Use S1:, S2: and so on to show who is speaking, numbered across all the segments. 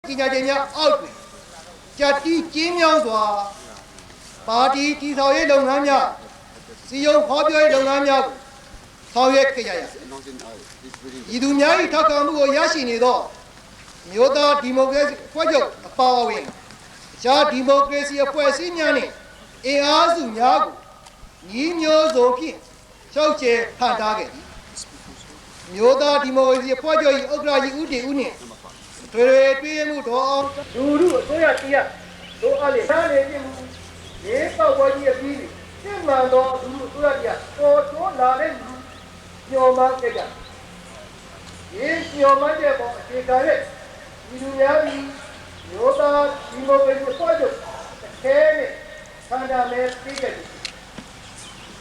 S1: ကြီးညာခြင်းများအောက်တွင်ကြက်တီးကျင်းမြောင်းစွာပါတီတည်ဆောက်ရေးလုပ်ငန်းများစီယုံဖော်ပြရေးလုပ်ငန်းများကိုဆောင်ရွက်ခဲ့ကြရည်သူများ၏ထောက်ခံမှုကိုရရှိနေသောမြို့သားဒီမိုကရေစီဖွဲ့ချုပ်အပါအဝင်ရှားဒီမိုကရေစီအဖွဲ့အစည်းများနှင့်အင်အားစုများကိုညီမျိုးစုံဖြင့်ချုပ်ချယ်ဖန်ထားခဲ့သည်မြို့သားဒီမိုကရေစီအဖွဲ့ချုပ်၏ဥက္ကဋ္ဌကြီးဦးတင်ဦးနှင့်တွေ့မှုတော်အောင်လူလူအစိုးရတရားတို့အားလေစားနေခြင်းရေပေါဝကြီးအပြီးရှင်းမှန်သောလူလူအစိုးရတရားပေါ်တော်လာတဲ့လူညော်မှကြကြရေညော်မှတဲ့ပေါ်အခြေခံတဲ့ဒီလူများပြီးမြို့သားဒီမိုကရေစီအဖွဲ့ချုပ်တစ်ခဲနဲ့ဆန္ဒမဲပြီးခဲ့တယ်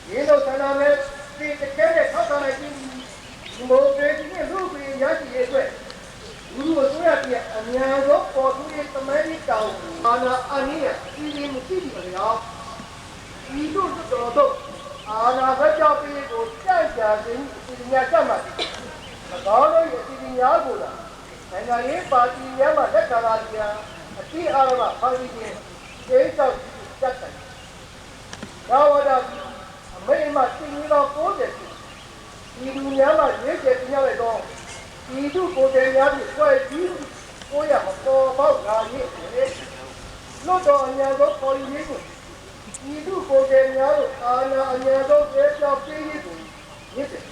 S1: ရေလို့ဆန္ဒမဲပြီးတစ်ခဲနဲ့ထောက်ခံလိုက်ပြီးဒီမိုကရေစီနဲ့လူ့ပြည်ရရှိရေးအတွက်လူ့အစိုးရပြည်အများဆုံးပေါ်ထူးရေးသမိုင်းတောင်အာဏာအနည်းနဲ့ပြည်သူမှုရှိတယ်ကြောင့်ဒီတို့တို့အာဏာဖက်ကြောင့်ပြည်ကိုကြံ့ကြာခြင်းအစီအများချက်မှတ်၎င်းတို့ရဲ့အစီအများကိုလာနိုင်ငံရေးပါတီများမှလက်ခံလာကြအတိအရမပါတီချင်းဒေသချက်တယ်ဒါဝဒအမေမှတင်ရတော့90ဒီလူများမှရွေးချယ်တင်ရတဲ့တော့ဒီသူကိုယ်တိုင်များပြီးဖွဲ့ပြီးကိုရမပေါ်ပေါက်လာရေးလို့တော့အများဆုံးပေါ်ရင်းကိုဒီသူကိုယ်တိုင်များလို့အာဏာအများဆုံးကျေပြောင်းပြီးရေးကိုရစ်တယ်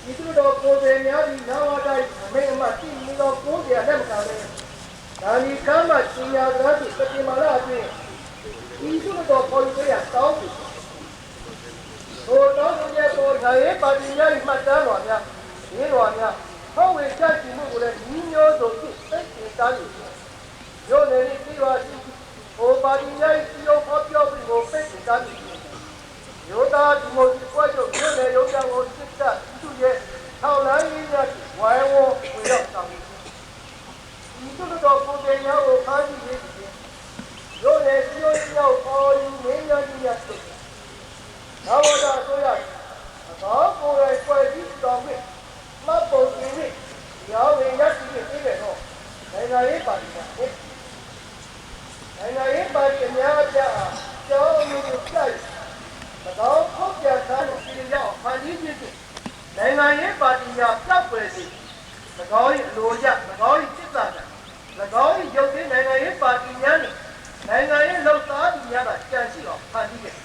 S1: ဒီသူတော့ကိုယ်တိုင်များပြီးနာဝတိုင်းအမေအမတိမီတော့90လက်မကလဲဒါဒီကမ်းမှာကျညာသားသူစတိမာလာအတွင်းဒီသူတော့ပေါ်ရရတောင်းပြီးဟိုတော့ဒီပေါ်ခါရေးပါတီများမှတ်တမ်းတော်များဒီတော်များဟောဝေချက်ကြည့်မှုကိုလည်းညီမျိုးစုံဖြင့်သိသိသားယူရိုးနေပြီးပါစီဟိုပါတီများစီယုံဖော်ပြပြီးကိုသိသိသားယူရိုးသားဒီမိုဒီပွဲချုပ်ရိုးနေရုံးကြောင့်ကိုစစ်တပ်သူ့ရဲ့ထောက်လန်းရေးများဝိုင်းဝန်းဝေရောက်ဆောင်ဒီတို့တော့ပုံစံများကိုဖမ်းဆီးရေးရိုးနေစီယုံရောက်ပေါ်ယူမင်းများကြီးများသိသာဝတဆိုရတော့ကိုယ်ရဲ့ပွဲကြီးတော်မြင့်မပုံစံနဲ့ရောင်းရည်ရရှိနေတယ်တော့နိုင်ငံရေးပါတီကနိုင်ငံရေးပါတီအများအပြားကျောင်းလူတွေကြိုက်တော့ဖောက်ပြန်ထားတဲ့ပြည်ရောက်ဖန်တီးဖြစ်နိုင်ငံရေးပါတီများပြတ်ပွဲစီ၎င်း၏အလိုကျ၎င်း၏စစ်သားများ၎င်း၏ရုပ်သိမ်းနိုင်ငံရေးပါတီများနဲ့နိုင်ငံရေးလှုပ်ရှားသူများကကြံရှိအောင်ဖန်တီးခဲ့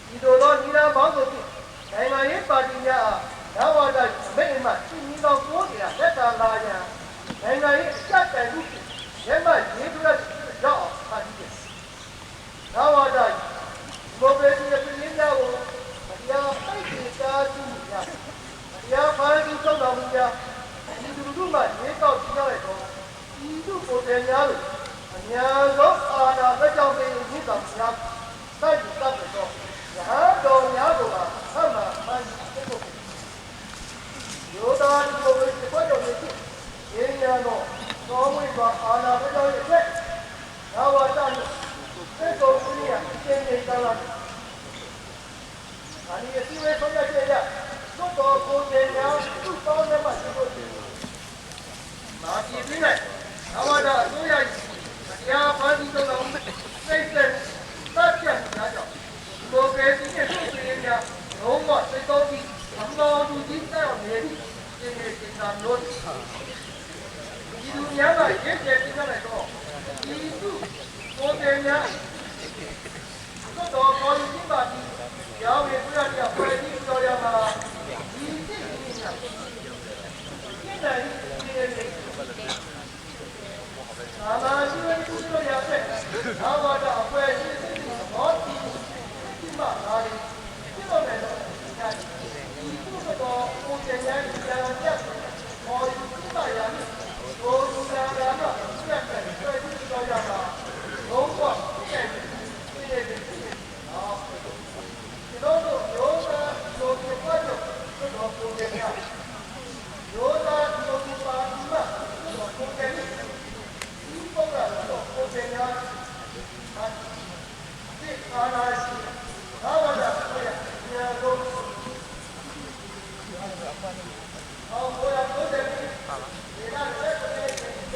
S1: ဒီလိုသောညီလာပေါင်းစုံဖြင့်နိုင်ငံရေးပါတီများအားဒါဝါဒအမိန့်အမှစီမီတော်90လက်တာလာရန်နိုင်ငံရေးအကြက်တိုင်မှုရက်မှရေးထူးရောက်အောင်ဖန်တီးတယ်ဒါဝါဒဒီမိုကရေစီရဲ့ပြည်များကိုတရားပိတ်ပင်ကြားသူများတရားဖန်တီးဆောင်တော်မူများဒီလူတို့မှရေးတော့ကြည့်ရတဲ့တော့ဒီတို့ကိုယ်တိုင်များလို့အများဆုံးအာဏာလက်ကြောင့်ပြည်ရေးတော်များစိုက်တတ်တဲ့တော့ဟာတော်များကိုဆက်မှမှန်တဲ့ကိုယောသားဒီလိုပဲပြောကြတယ်ရင်းရတော့သောဝိပါအာနာဘတော်ရဲ့အတွက်သာဝတ္တနဲ့သေတော်ကိုရအင်းနေတာလားအနိယစီဝေဆုံးတဲ့ကြရသို့တော်ကိုယ်တိုင်များသူ့ပေါင်းနဲ့မှရှိဖို့မာပြည်ပြည်နဲ့သာဝတ္တအစိုးရတရားဖန်တီးတော်စိတ်သက်သက်ပြတ်ကြတော့ဒီကဲဒီနဲ့သူ့ပြည်များလုံးဝစိတ်တော်ပြီးအမှန်တူကြီးတဲ့နေပြီးဒီနေ့စံလို့ဒီလူများကရစ်ကျက်ပြီးတော့ဒီသူကိုယ်တိုင်များသို့တော်ပေါ်ဒီပါတီရောင်းရပြရဖွဲ့ပြီးတော်ရမှာဒီစစ်ကြီးများဒီတိုင်းဒီနေ့သာမာရှိဝိသုလို့ရတဲ့သာဝတ္တအဖွဲရှိဘောတိဒီမှာအားဒီပြောမယ်တော့ဒီကုသတော်ကိုယ်တိုင်များကြာကြပေါ်ဒီပါရမယ်ကိုယ်လူနာကမှဆက်တယ်ဆွဲပြီးတော့ရမှာလုံးဝတဲ့ဒီနေ့ဒီတော့ယောဂလိုပြတ်တော့ကိုယ်တိုင်များယောဂလိုပြပါမှာကိုယ်တိုင်ဒီပေါ်ကတော့ကိုယ်တိုင်များဒီအာနာရှိဘာဝရဆိုရညာတော့ဟောကိုယ်ကကိုယ်တိုင်ဒီကလည်း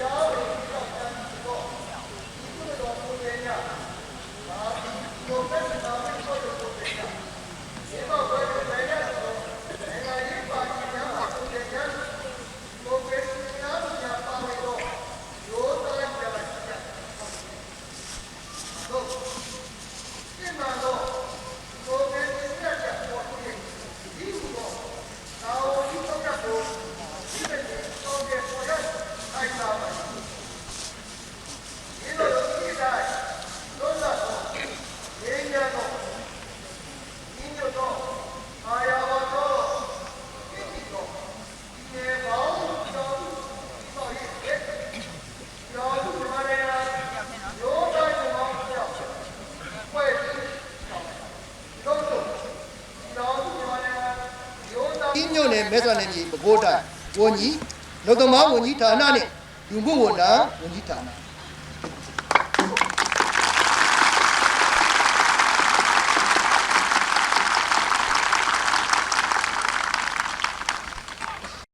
S1: မဲဆွာနယ်မြေပဲခူးတိုင်းဝန်ကြီးလုံသမားဝန်ကြီးဌာနနဲ့လူမှုဝန်ထမ်းဝန်ကြီးဌာန